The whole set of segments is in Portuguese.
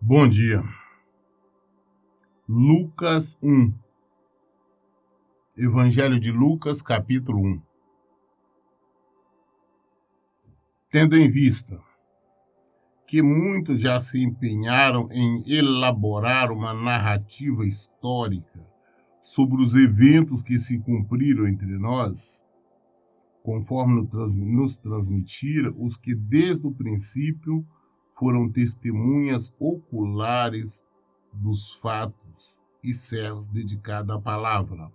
Bom dia. Lucas 1. Evangelho de Lucas, capítulo 1. Tendo em vista que muitos já se empenharam em elaborar uma narrativa histórica sobre os eventos que se cumpriram entre nós, conforme nos transmitiram os que desde o princípio foram testemunhas oculares dos fatos e servos dedicados à palavra.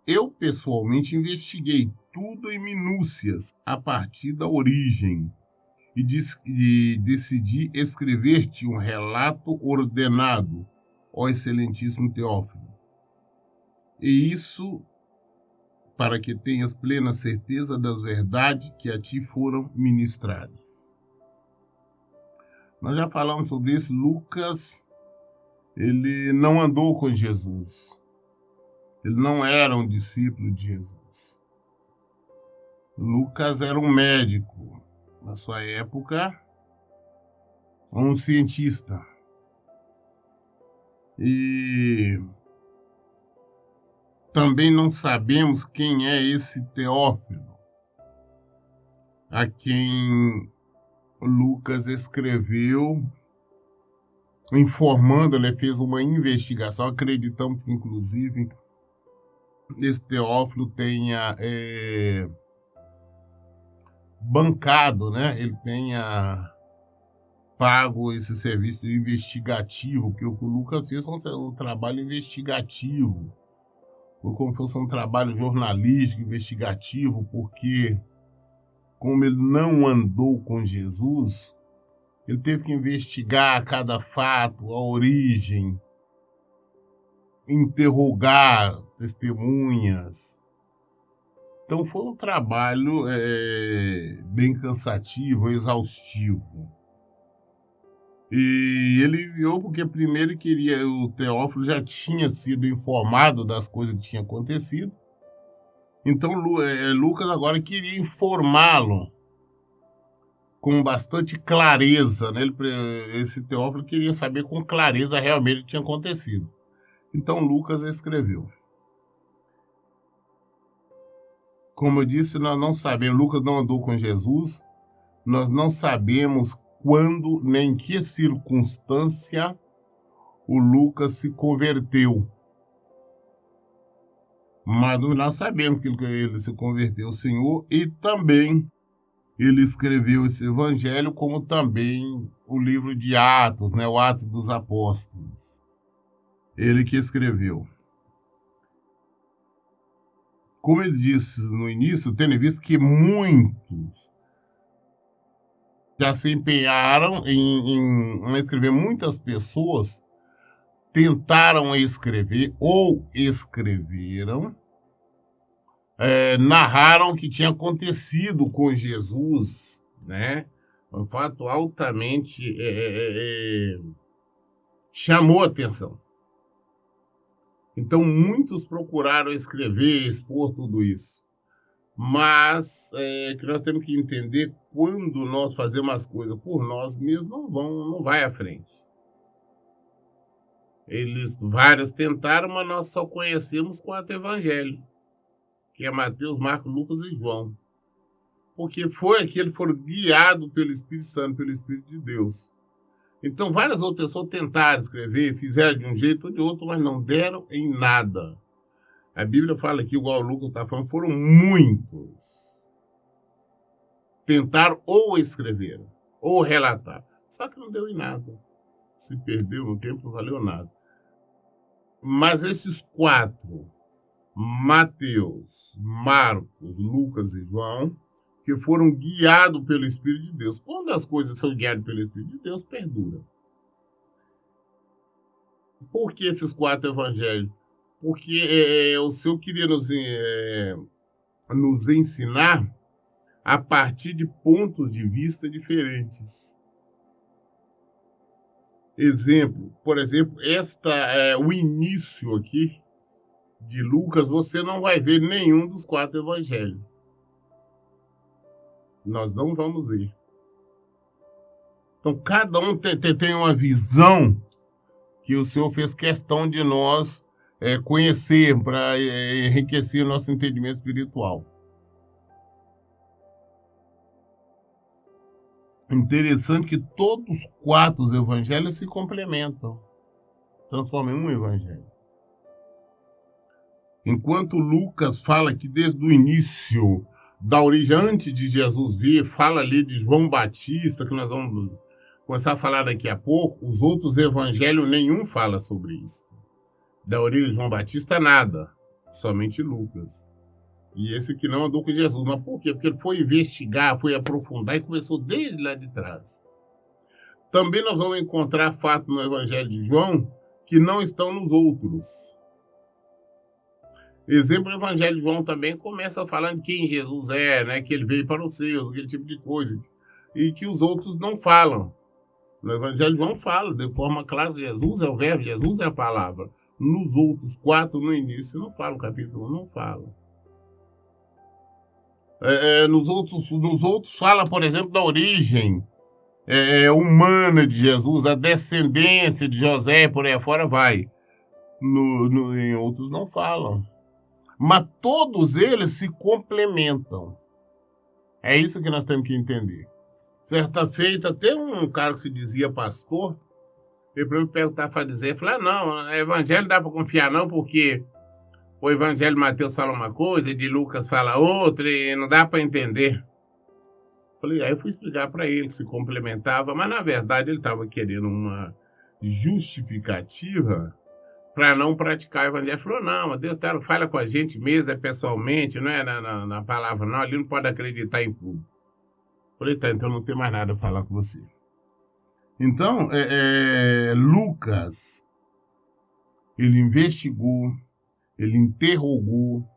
Eu, pessoalmente, investiguei tudo em minúcias a partir da origem e decidi escrever-te um relato ordenado, ó excelentíssimo Teófilo. E isso para que tenhas plena certeza das verdades que a ti foram ministradas. Nós já falamos sobre isso. Lucas, ele não andou com Jesus. Ele não era um discípulo de Jesus. Lucas era um médico, na sua época, um cientista. E também não sabemos quem é esse Teófilo, a quem Lucas escreveu, informando, ele fez uma investigação. Acreditamos que, inclusive, esse Teófilo tenha bancado, né? Ele tenha pago esse serviço investigativo, porque o que o Lucas fez foi um trabalho investigativo, ou como fosse um trabalho jornalístico, investigativo, porque como ele não andou com Jesus, ele teve que investigar cada fato, a origem, interrogar testemunhas. Então foi um trabalho bem cansativo, exaustivo. E ele enviou porque primeiro o Teófilo já tinha sido informado das coisas que tinham acontecido. Então Lucas agora queria informá-lo com bastante clareza, né? Esse Teófilo queria saber com clareza realmente o que tinha acontecido. Então Lucas escreveu. Como eu disse, nós não sabemos, Lucas não andou com Jesus, nós não sabemos quando nem em que circunstância o Lucas se converteu. Mas nós sabemos que ele se converteu ao Senhor e também ele escreveu esse evangelho, como também o livro de Atos, né, o Atos dos Apóstolos. Ele que escreveu. Como ele disse no início, tendo visto que muitos já se empenharam em escrever, muitas pessoas tentaram escrever ou escreveram, narraram o que tinha acontecido com Jesus, né? Um fato altamente chamou a atenção. Então, muitos procuraram escrever, expor tudo isso. Mas que nós temos que entender, quando nós fazemos as coisas por nós mesmos, não vai à frente. Vários tentaram, mas nós só conhecemos 4 evangelhos, que é Mateus, Marcos, Lucas e João. Porque eles foram guiados pelo Espírito Santo, pelo Espírito de Deus. Então, várias outras pessoas tentaram escrever, fizeram de um jeito ou de outro, mas não deram em nada. A Bíblia fala aqui, igual o Lucas está falando, foram muitos. Tentaram ou escreveram, ou relataram. Só que não deu em nada. Se perdeu no tempo, não valeu nada. Mas esses 4, Mateus, Marcos, Lucas e João, que foram guiados pelo Espírito de Deus. Quando as coisas são guiadas pelo Espírito de Deus, perdura. Por que esses 4 evangelhos? Porque o Senhor queria nos ensinar a partir de pontos de vista diferentes. Por exemplo, o início aqui de Lucas, você não vai ver nenhum dos 4 evangelhos. Nós não vamos ver. Então, cada um tem uma visão que o Senhor fez questão de nós conhecer para enriquecer nosso entendimento espiritual. Interessante que todos os 4 evangelhos se complementam, transformam em um evangelho. Enquanto Lucas fala que desde o início da origem, antes de Jesus vir, fala ali de João Batista, que nós vamos começar a falar daqui a pouco, os outros evangelhos nenhum fala sobre isso. Da origem de João Batista, nada, somente Lucas. E esse que não andou com Jesus. Mas por quê? Porque ele foi investigar, foi aprofundar e começou desde lá de trás. Também nós vamos encontrar fatos no evangelho de João que não estão nos outros. Exemplo, o Evangelho de João também começa falando quem Jesus é, né? Que ele veio para os seus, aquele tipo de coisa. E que os outros não falam. No Evangelho de João fala de forma clara, Jesus é o verbo, Jesus é a palavra. Nos outros 4, no início, não fala, o capítulo 1 não fala. Nos outros fala, por exemplo, da origem humana de Jesus, a descendência de José, por aí afora vai. Em outros não falam. Mas todos eles se complementam. É isso que nós temos que entender. Certa feita, até um cara que se dizia pastor, veio para me perguntar, para dizer, falei, não, evangelho não dá para confiar não, porque o evangelho de Mateus fala uma coisa, e de Lucas fala outra, e não dá para entender. Falei, aí eu fui explicar para ele que se complementava, mas na verdade ele estava querendo uma justificativa para não praticar o evangelho. Ele falou, não, Deus fala com a gente mesmo, pessoalmente, não é na palavra, não, ali não pode acreditar em tudo. Falei, tá, então não tem mais nada a falar com você. Então, Lucas, ele investigou, ele interrogou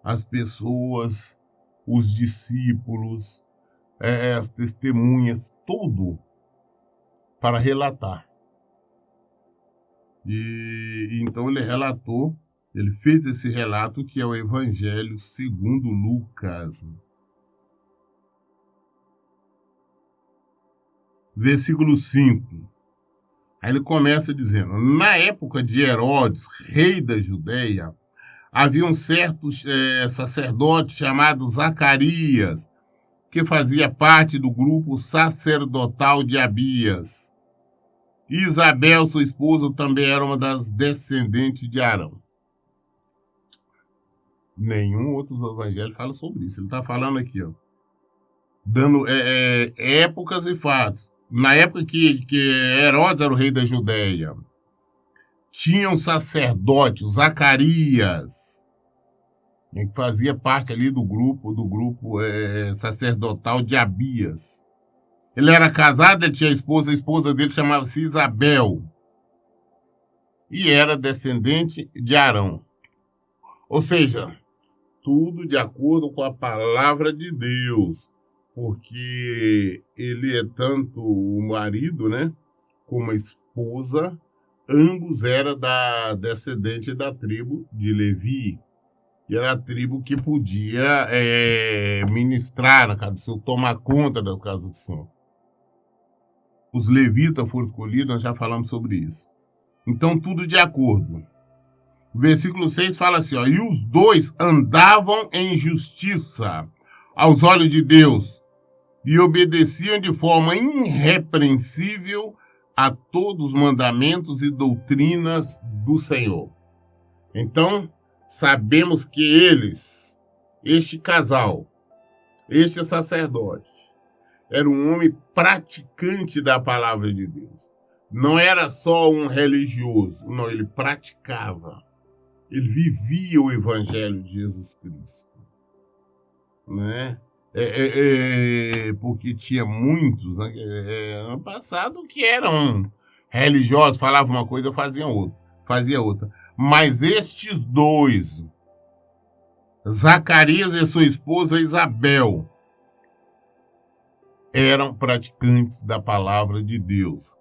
as pessoas, os discípulos, as testemunhas, tudo para relatar. E então ele relatou, ele fez esse relato que é o Evangelho segundo Lucas. Versículo 5. Aí ele começa dizendo, na época de Herodes, rei da Judeia, havia um certo sacerdote chamado Zacarias, que fazia parte do grupo sacerdotal de Abias. Isabel, sua esposa, também era uma das descendentes de Arão. Nenhum outro evangelho fala sobre isso. Ele está falando aqui, ó, dando épocas e fatos. Na época que Herodes era o rei da Judeia, tinha um sacerdote, Zacarias, que fazia parte ali do grupo sacerdotal de Abias. Ele era casado, ele tinha a esposa dele chamava-se Isabel. E era descendente de Arão. Ou seja, tudo de acordo com a palavra de Deus. Porque ele é tanto o marido, né, como a esposa, ambos eram descendente da tribo de Levi. E era a tribo que podia ministrar na casa do Senhor, tomar conta da casa do Senhor. Os levitas foram escolhidos, nós já falamos sobre isso. Então, tudo de acordo. O versículo 6 fala assim, ó, e os dois andavam em justiça aos olhos de Deus e obedeciam de forma irrepreensível a todos os mandamentos e doutrinas do Senhor. Então, sabemos que eles, este casal, este sacerdote, era um homem praticante da palavra de Deus. Não era só um religioso, não, ele praticava. Ele vivia o evangelho de Jesus Cristo. Né? Porque tinha muitos no passado que eram religiosos, falavam uma coisa, fazia outra. Mas estes dois, Zacarias e sua esposa Isabel, eram praticantes da palavra de Deus.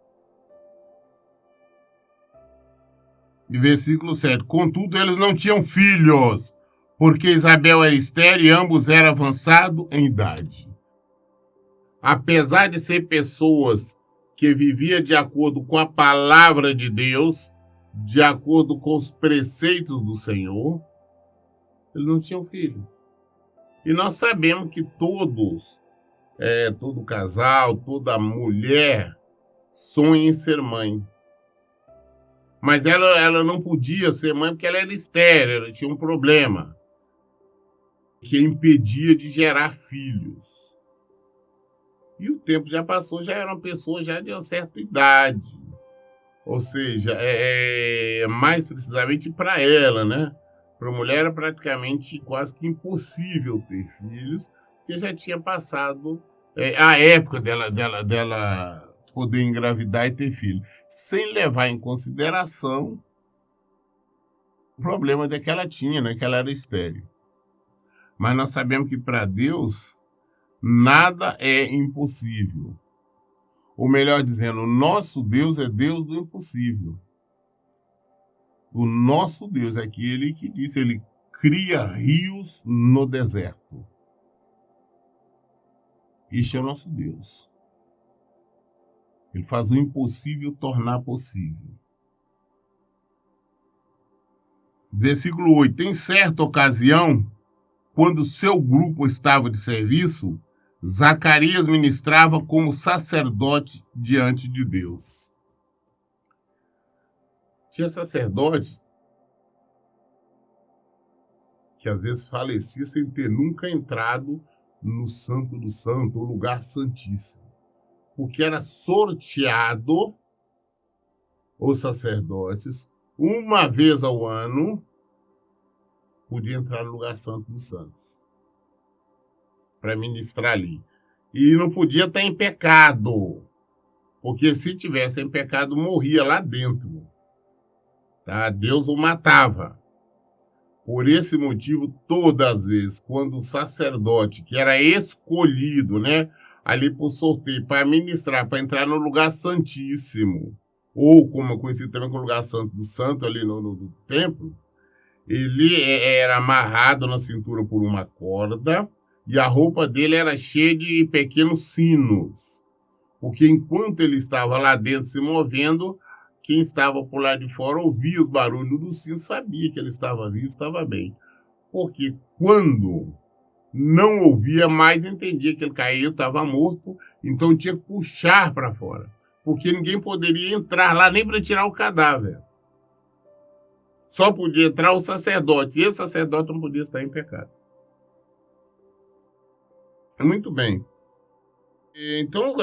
E versículo 7. Contudo, eles não tinham filhos, porque Isabel era estéril e ambos eram avançados em idade. Apesar de ser pessoas que vivia de acordo com a palavra de Deus, de acordo com os preceitos do Senhor, ele não tinha um filho. E nós sabemos que todo casal, toda mulher sonha em ser mãe. Mas ela não podia ser mãe porque ela era estéril, ela tinha um problema que impedia de gerar filhos. E o tempo já passou, já era uma pessoa já de uma certa idade. Ou seja, mais precisamente para ela, né? Para a mulher era praticamente quase que impossível ter filhos, porque já tinha passado a época dela poder engravidar e ter filho, sem levar em consideração o problema que ela tinha, né? Que ela era estéril. Mas nós sabemos que para Deus nada é impossível. Ou melhor dizendo, o nosso Deus é Deus do impossível. O nosso Deus é aquele que diz, ele cria rios no deserto. Este é o nosso Deus. Ele faz o impossível tornar possível. Versículo 8. Em certa ocasião, quando seu grupo estava de serviço, Zacarias ministrava como sacerdote diante de Deus. Tinha sacerdotes que às vezes faleciam sem ter nunca entrado no Santo do Santo, o lugar santíssimo. Porque era sorteado os sacerdotes, uma vez ao ano, podia entrar no lugar santo dos santos para ministrar ali. E não podia estar em pecado, porque se tivesse em pecado, morria lá dentro. Tá? Deus o matava. Por esse motivo, todas as vezes, quando o sacerdote, que era escolhido, né, ali por sorteio, para ministrar, para entrar no lugar santíssimo, ou como é conhecido também como lugar santo dos santos, ali no templo, ele era amarrado na cintura por uma corda, e a roupa dele era cheia de pequenos sinos. Porque enquanto ele estava lá dentro se movendo, quem estava por lá de fora ouvia os barulhos do sino, sabia que ele estava vivo, estava bem. Porque quando não ouvia mais, entendia que ele caiu, estava morto, então tinha que puxar para fora. Porque ninguém poderia entrar lá nem para tirar o cadáver. Só podia entrar o sacerdote, e esse sacerdote não podia estar em pecado. Muito bem. Então,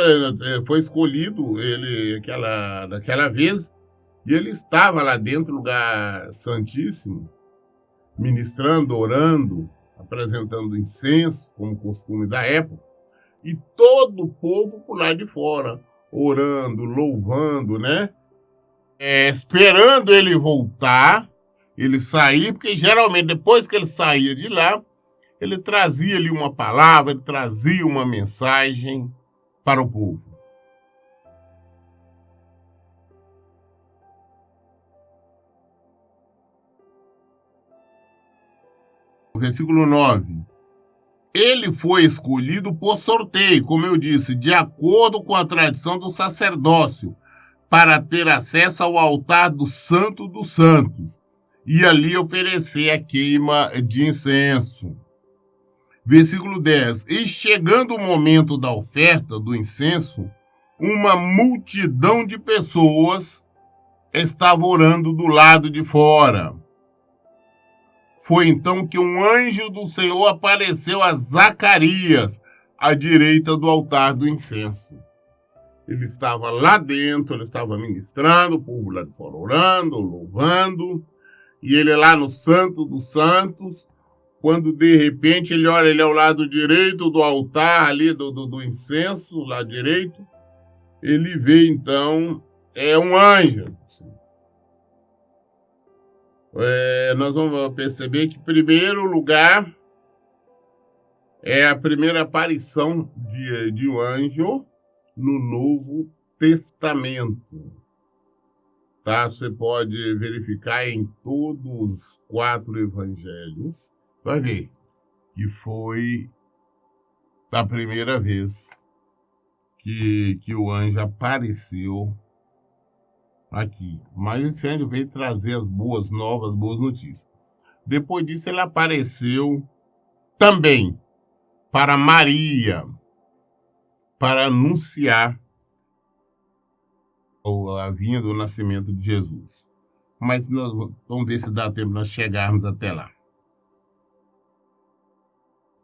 foi escolhido ele naquela vez, e ele estava lá dentro do lugar santíssimo, ministrando, orando, apresentando incenso, como costume da época, e todo o povo por lá de fora, orando, louvando, né? Esperando ele voltar, ele sair, porque geralmente depois que ele saía de lá, ele trazia ali uma palavra, ele trazia uma mensagem para o povo. Versículo 9. Ele foi escolhido por sorteio, como eu disse, de acordo com a tradição do sacerdócio, para ter acesso ao altar do Santo dos Santos e ali oferecer a queima de incenso. Versículo 10. E chegando o momento da oferta do incenso, uma multidão de pessoas estava orando do lado de fora. Foi então que um anjo do Senhor apareceu a Zacarias, à direita do altar do incenso. Ele estava lá dentro, ele estava ministrando, o povo lá de fora orando, louvando, e ele lá no Santo dos Santos, quando de repente ele olha ele ao lado direito do altar ali do incenso, lá direito, ele vê então um anjo. Assim. Nós vamos perceber que, em primeiro lugar, é a primeira aparição de um anjo no Novo Testamento. Tá? Você pode verificar em todos os 4 evangelhos. Vai ver que foi a primeira vez que o anjo apareceu aqui. Mas esse anjo veio trazer as boas novas, boas notícias. Depois disso, ele apareceu também para Maria, para anunciar a vinda do nascimento de Jesus. Mas vamos ver se dá tempo de nós chegarmos até lá.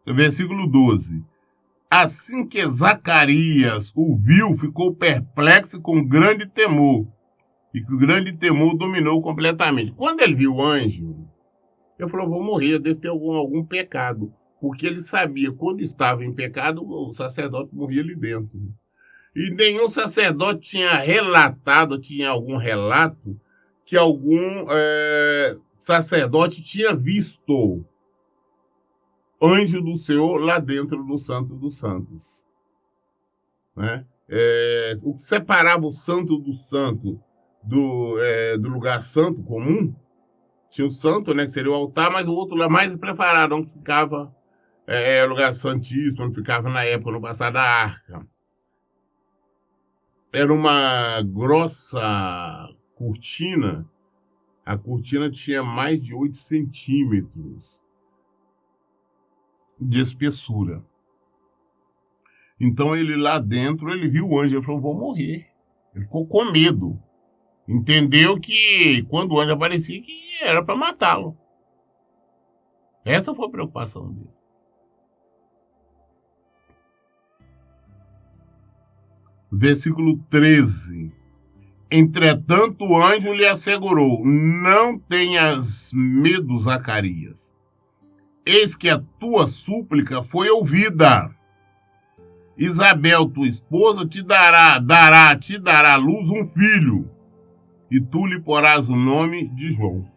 Versículo 12. Assim que Zacarias o viu, ficou perplexo com grande temor. E que o grande temor dominou completamente. Quando ele viu o anjo, ele falou, vou morrer, eu devo ter algum pecado. Porque ele sabia, quando estava em pecado, o sacerdote morria ali dentro. E nenhum sacerdote tinha relatado, tinha algum relato, que algum sacerdote tinha visto anjo do Senhor lá dentro do Santo dos Santos. Né? O que separava o Santo do Santo do lugar santo comum, tinha o santo, né, que seria o altar, mas o outro lá mais preparado, onde ficava o lugar santíssimo, onde ficava na época, no passado, a arca. Era uma grossa cortina. A cortina tinha mais de 8 centímetros de espessura. Então ele lá dentro, ele viu o anjo, ele falou, vou morrer. Ele ficou com medo. Entendeu que quando o anjo aparecia, que era para matá-lo. Essa foi a preocupação dele. Versículo 13. Entretanto, o anjo lhe assegurou, não tenhas medo, Zacarias. Eis que a tua súplica foi ouvida. Isabel, tua esposa, te dará à luz um filho, e tu lhe porás o nome de João.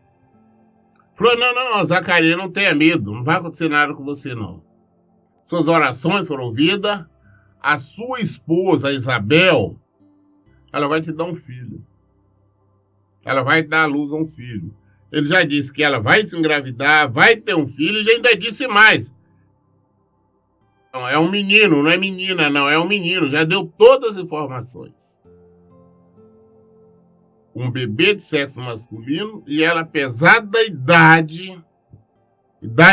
Falou, não, Zacarias, não tenha medo, não vai acontecer nada com você, não. Suas orações foram ouvidas, a sua esposa, Isabel, ela vai te dar um filho. Ela vai dar à luz a um filho. Ele já disse que ela vai se engravidar, vai ter um filho, e já ainda disse mais. Não, é um menino, não é menina, não, é um menino, já deu todas as informações. Um bebê de sexo masculino, e ela, apesar da idade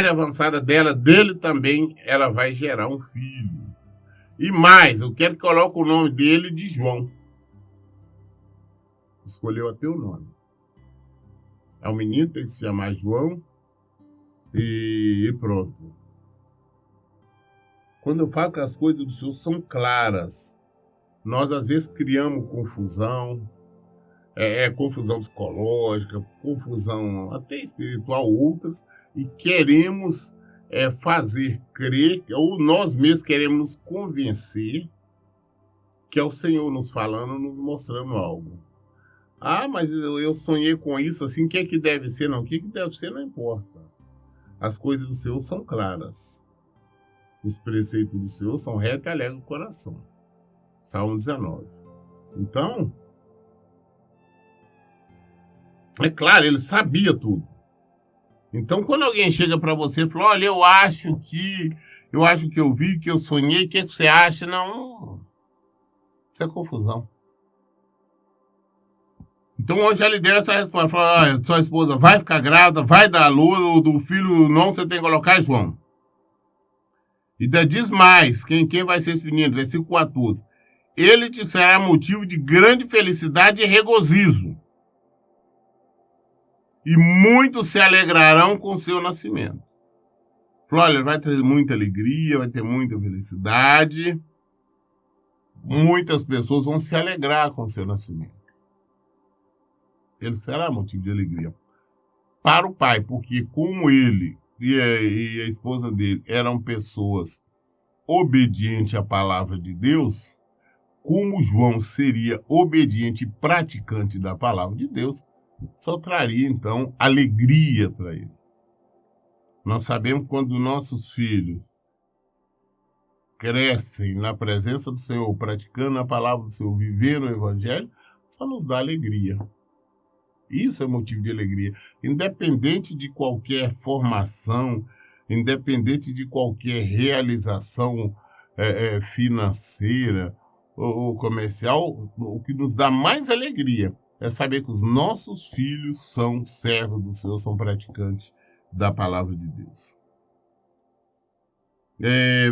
avançada dele também, ela vai gerar um filho. E mais, eu quero que coloque o nome dele de João. Escolheu até o nome. É um menino, tem que se chamar João, e pronto. Quando eu falo que as coisas do Senhor são claras, nós às vezes criamos confusão, confusão psicológica, confusão até espiritual, outras, e queremos fazer crer, ou nós mesmos queremos nos convencer que é o Senhor nos falando, nos mostrando algo. Ah, mas eu sonhei com isso, assim, o que é que deve ser? Não, o que deve ser não importa. As coisas do Senhor são claras. Os preceitos do Senhor são retos e alegram o coração. Salmo 19. Então, é claro, ele sabia tudo. Então, quando alguém chega para você e fala, olha, eu acho que eu vi, que eu sonhei, o que você acha? Não, isso é confusão. Então, hoje já lhe deu essa resposta. Falou, sua esposa vai ficar grávida, vai dar à luz, do filho não, você tem que colocar João. E ainda diz mais, quem vai ser esse menino? Versículo 14. Ele te será motivo de grande felicidade e regozijo. E muitos se alegrarão com o seu nascimento. Falou, olha, vai ter muita alegria, vai ter muita felicidade. Muitas pessoas vão se alegrar com o seu nascimento. Ele será motivo de alegria para o pai, porque como ele e a esposa dele eram pessoas obedientes à palavra de Deus, como João seria obediente e praticante da palavra de Deus, só traria, então, alegria para ele. Nós sabemos quando nossos filhos crescem na presença do Senhor, praticando a palavra do Senhor, vivendo o Evangelho, só nos dá alegria. Isso é motivo de alegria. Independente de qualquer formação, independente de qualquer realização financeira o comercial, o que nos dá mais alegria é saber que os nossos filhos são servos do Senhor, são praticantes da palavra de Deus.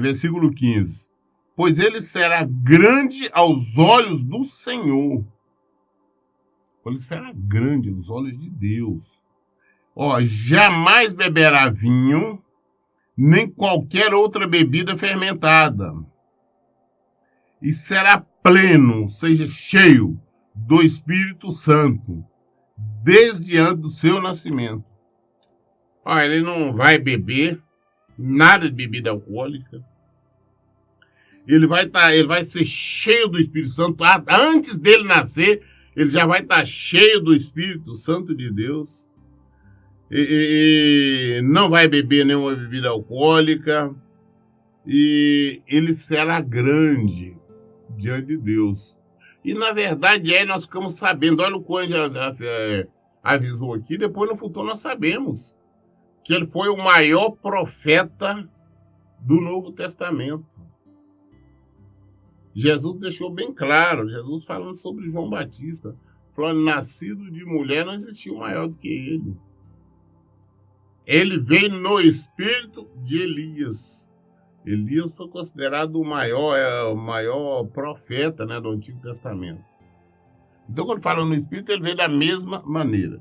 Versículo 15. Pois ele será grande aos olhos do Senhor. Ele será grande aos olhos de Deus. Jamais beberá vinho, nem qualquer outra bebida fermentada. E será pleno, seja cheio do Espírito Santo, desde antes do seu nascimento. Ele não vai beber nada de bebida alcoólica. Ele vai ser cheio do Espírito Santo. Antes dele nascer, ele já vai estar cheio do Espírito Santo de Deus. E não vai beber nenhuma bebida alcoólica. E ele será grande diante de Deus. E, na verdade, aí nós ficamos sabendo. Olha o que o anjo avisou aqui. Depois, no futuro, nós sabemos que ele foi o maior profeta do Novo Testamento. Jesus deixou bem claro, Jesus falando sobre João Batista, falando, nascido de mulher não existiu maior do que ele. Ele veio no espírito de Elias. Elias foi considerado o maior profeta, né, do Antigo Testamento. Então, quando fala no espírito, ele veio da mesma maneira.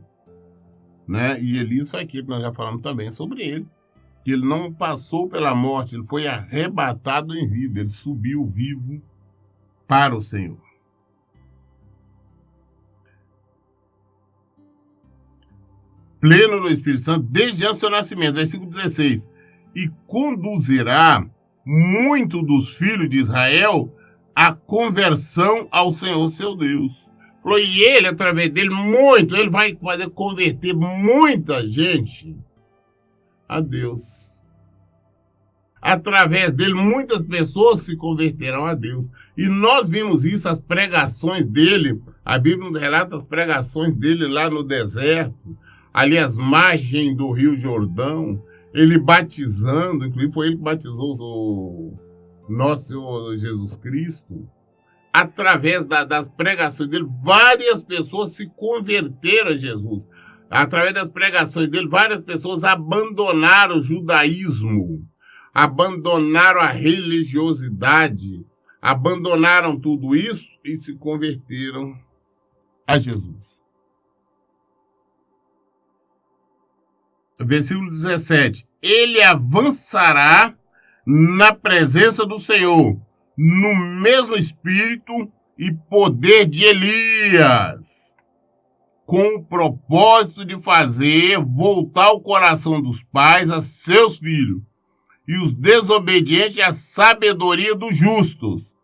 Né? E Elias foi aquilo que nós já falamos também sobre ele, que ele não passou pela morte, ele foi arrebatado em vida, ele subiu vivo para o Senhor. Pleno no Espírito Santo, desde antes do seu nascimento, versículo 16. E conduzirá muito dos filhos de Israel à conversão ao Senhor seu Deus. Falou, e ele, através dele, ele vai fazer converter muita gente a Deus. Através dele, muitas pessoas se converterão a Deus. E nós vimos isso, as pregações dele. A Bíblia nos relata as pregações dele lá no deserto, ali às margens do Rio Jordão, ele batizando, inclusive foi ele que batizou o nosso Senhor Jesus Cristo. Através das pregações dele, várias pessoas se converteram a Jesus. Através das pregações dele, várias pessoas abandonaram o judaísmo, abandonaram a religiosidade, abandonaram tudo isso e se converteram a Jesus. Versículo 17. Ele avançará na presença do Senhor, no mesmo espírito e poder de Elias, com o propósito de fazer voltar o coração dos pais a seus filhos e os desobedientes à sabedoria dos justos,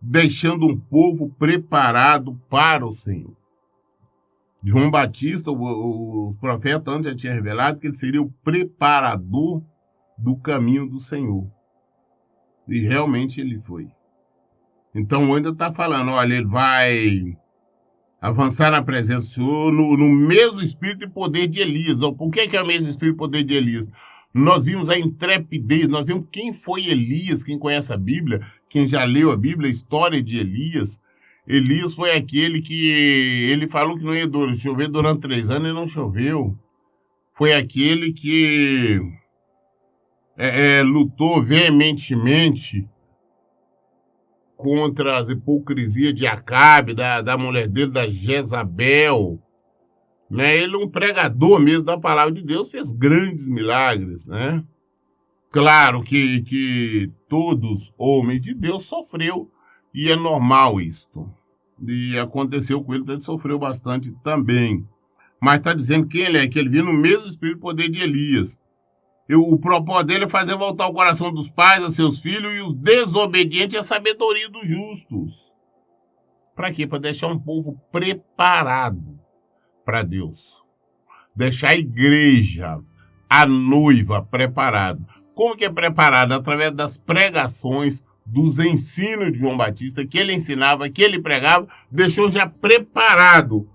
deixando um povo preparado para o Senhor. João Batista, o profeta antes já tinha revelado que ele seria o preparador do caminho do Senhor. E realmente ele foi. Então, ainda está falando, olha, ele vai avançar na presença do Senhor no mesmo espírito e poder de Elias. Por que é o mesmo espírito e poder de Elias? Nós vimos a intrepidez, nós vimos quem foi Elias, quem conhece a Bíblia, quem já leu a Bíblia, a história de Elias. Elias foi aquele que ele falou que não ia chover durante 3 anos e não choveu. Foi aquele que lutou veementemente contra as hipocrisias de Acabe, da mulher dele, da Jezabel. Né? Ele é um pregador mesmo da palavra de Deus, fez grandes milagres. Né? Claro que todos homens de Deus sofreu, e é normal isto. E aconteceu com ele, ele sofreu bastante também. Mas está dizendo quem ele é, que ele vinha no mesmo espírito e poder de Elias. O propósito dele é fazer voltar o coração dos pais a seus filhos e os desobedientes à sabedoria dos justos. Para quê? Para deixar um povo preparado para Deus. Deixar a igreja, a noiva, preparada. Como que é preparado? Através das pregações, dos ensinos de João Batista, que ele ensinava, que ele pregava, deixou já preparado.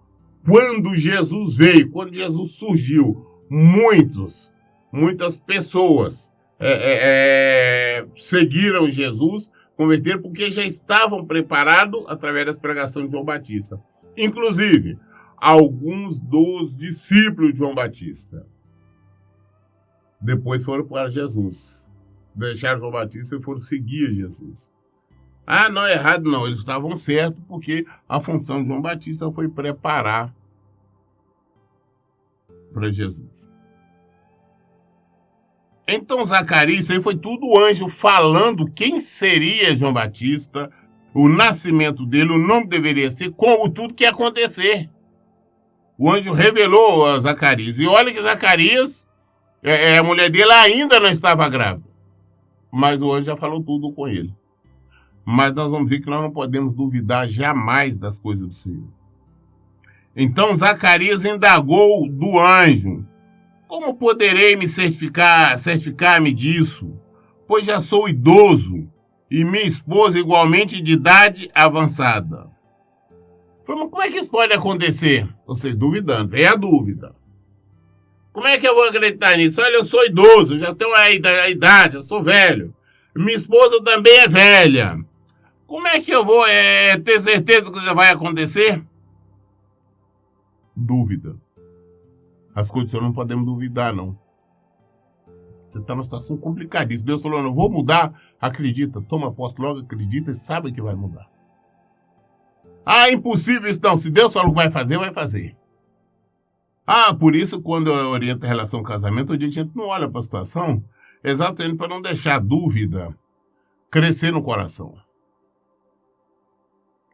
Quando Jesus veio, quando Jesus surgiu, muitas pessoas seguiram Jesus, converteram porque já estavam preparados através das pregações de João Batista. Inclusive, alguns dos discípulos de João Batista depois foram para Jesus. Deixaram João Batista e foram seguir Jesus. Ah, não é errado não, eles estavam certos porque a função de João Batista foi preparar para Jesus. Então Zacarias, isso aí foi tudo o anjo falando quem seria João Batista, o nascimento dele, o nome deveria ser, como tudo que ia acontecer. O anjo revelou a Zacarias. E olha que Zacarias, a mulher dele ainda não estava grávida. Mas o anjo já falou tudo com ele. Mas nós vamos ver que nós não podemos duvidar jamais das coisas do Senhor. Então Zacarias indagou do anjo: como poderei me certificar-me disso? Pois já sou idoso e minha esposa igualmente de idade avançada. Falei, mas como é que isso pode acontecer? Vocês duvidando, é a dúvida. Como é que eu vou acreditar nisso? Olha, eu sou idoso, já tenho a idade, eu sou velho. Minha esposa também é velha. Como é que eu vou ter certeza que isso vai acontecer? Dúvida. As condições não podemos duvidar, não. Você está numa situação complicadíssima. Deus falou, não vou mudar. Acredita, toma posse logo, acredita e sabe que vai mudar. Ah, impossível isso não. Se Deus falou que vai fazer, vai fazer. Ah, por isso, quando eu oriento a relação casamento, a gente não olha para a situação exatamente para não deixar a dúvida crescer no coração.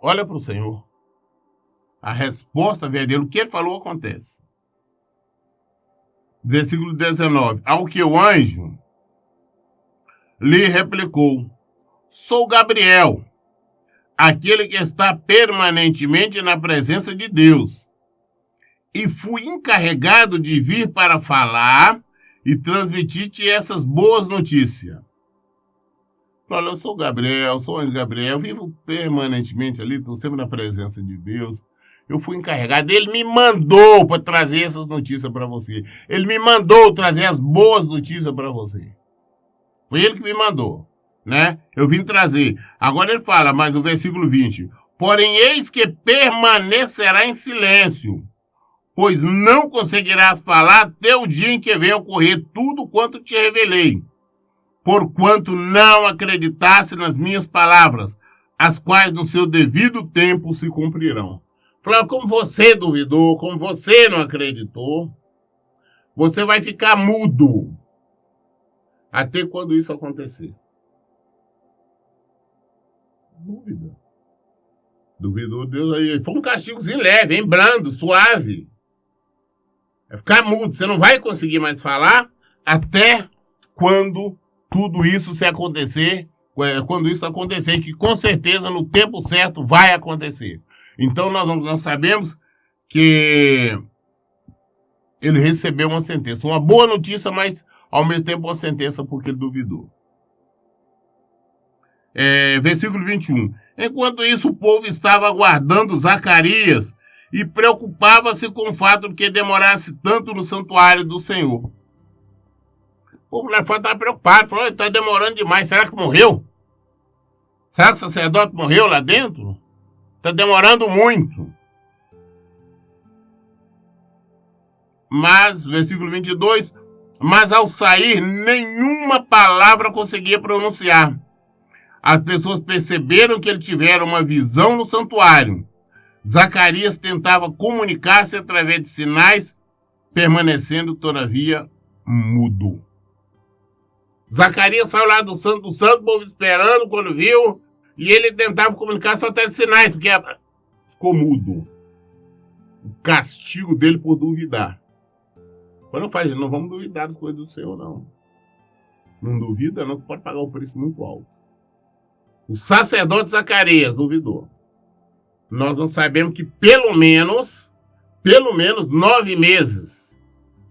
Olha para o Senhor. A resposta verdadeira, o que ele falou, acontece. Versículo 19. Ao que o anjo lhe replicou: sou Gabriel, aquele que está permanentemente na presença de Deus, e fui encarregado de vir para falar e transmitir-te essas boas notícias. Olha, eu sou Gabriel, sou o anjo Gabriel, vivo permanentemente ali, estou sempre na presença de Deus. Eu fui encarregado, ele me mandou para trazer essas notícias para você. Ele me mandou trazer as boas notícias para você. Foi ele que me mandou, né? Eu vim trazer. Agora ele fala, mas o versículo 20. Porém, eis que permanecerá em silêncio, pois não conseguirás falar até o dia em que venha ocorrer tudo quanto te revelei, porquanto não acreditasse nas minhas palavras, as quais no seu devido tempo se cumprirão. Falando, como você duvidou, como você não acreditou, você vai ficar mudo até quando isso acontecer. Dúvida. Duvidou Deus aí. Foi um castigozinho leve, hein? Brando, suave. Vai ficar mudo. Você não vai conseguir mais falar até quando tudo isso se acontecer, quando isso acontecer, que com certeza no tempo certo vai acontecer. Então nós sabemos que ele recebeu uma sentença. Uma boa notícia, mas ao mesmo tempo uma sentença porque ele duvidou. Versículo 21. Enquanto isso, o povo estava aguardando Zacarias e preocupava-se com o fato de que demorasse tanto no santuário do Senhor. O povo lá fora estava preocupado. Falou, está demorando demais. Será que morreu? Será que o sacerdote morreu lá dentro? Está demorando muito. Mas, versículo 22, mas ao sair, nenhuma palavra conseguia pronunciar. As pessoas perceberam que ele tivera uma visão no santuário. Zacarias tentava comunicar-se através de sinais, permanecendo, todavia, mudo. Zacarias saiu lá do santo, o povo esperando quando viu, e ele tentava comunicar só através de sinais, porque ficou mudo. O castigo dele por duvidar. Quando eu falo, não vamos duvidar das coisas do Senhor, não. Não duvida, não, pode pagar um preço muito alto. O sacerdote Zacarias duvidou. Nós não sabemos que pelo menos 9 meses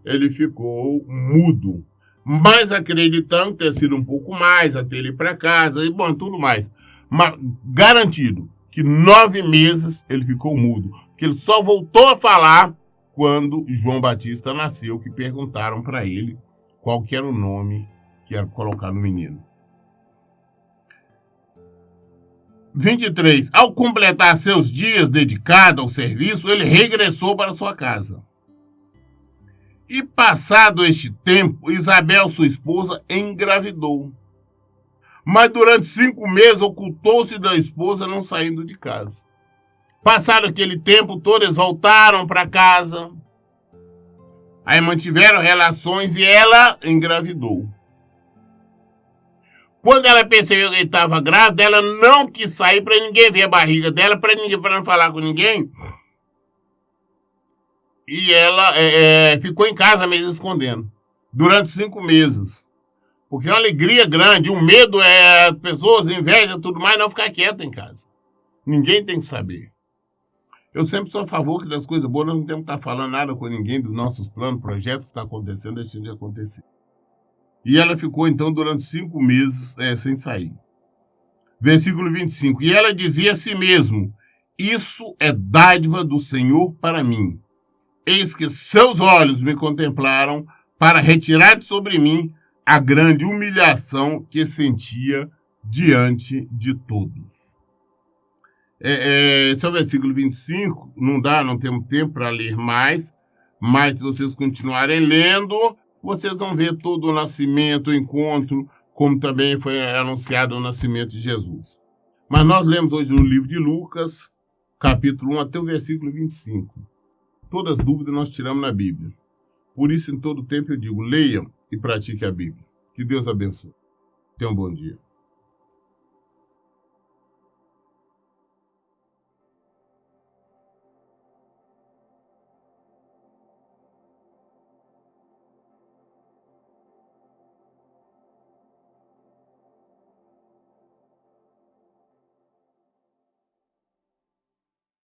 ele ficou mudo. Mas acreditando ter sido um pouco mais, até ele ir para casa, e bom, tudo mais. Mas garantido que 9 meses ele ficou mudo. Que ele só voltou a falar quando João Batista nasceu, que perguntaram para ele qual que era o nome que era colocar no menino. 23. Ao completar seus dias dedicados ao serviço, ele regressou para sua casa. E passado este tempo, Isabel, sua esposa, engravidou. Mas durante 5 meses ocultou-se da esposa, não saindo de casa. Passado aquele tempo todo, eles voltaram para casa. Aí mantiveram relações e ela engravidou. Quando ela percebeu que ele estava grávida, ela não quis sair para ninguém ver a barriga dela, para não falar com ninguém. E ela ficou em casa mesmo escondendo, durante 5 meses. Porque é uma alegria grande, o medo é as pessoas, inveja, tudo mais, não ficar quieta em casa. Ninguém tem que saber. Eu sempre sou a favor que das coisas boas nós não temos que estar falando nada com ninguém, dos nossos planos, projetos que estão acontecendo, deixando de acontecer. E ela ficou, então, durante 5 meses sem sair. Versículo 25. E ela dizia a si mesmo, isso é dádiva do Senhor para mim. Eis que seus olhos me contemplaram para retirar de sobre mim a grande humilhação que sentia diante de todos. Esse é o versículo 25. Não temos tempo para ler mais, mas se vocês continuarem lendo, vocês vão ver todo o nascimento, o encontro, como também foi anunciado o nascimento de Jesus. Mas nós lemos hoje no livro de Lucas, capítulo 1 até o versículo 25. Todas as dúvidas nós tiramos na Bíblia. Por isso, em todo tempo eu digo, leiam e pratiquem a Bíblia. Que Deus abençoe. Tenham um bom dia.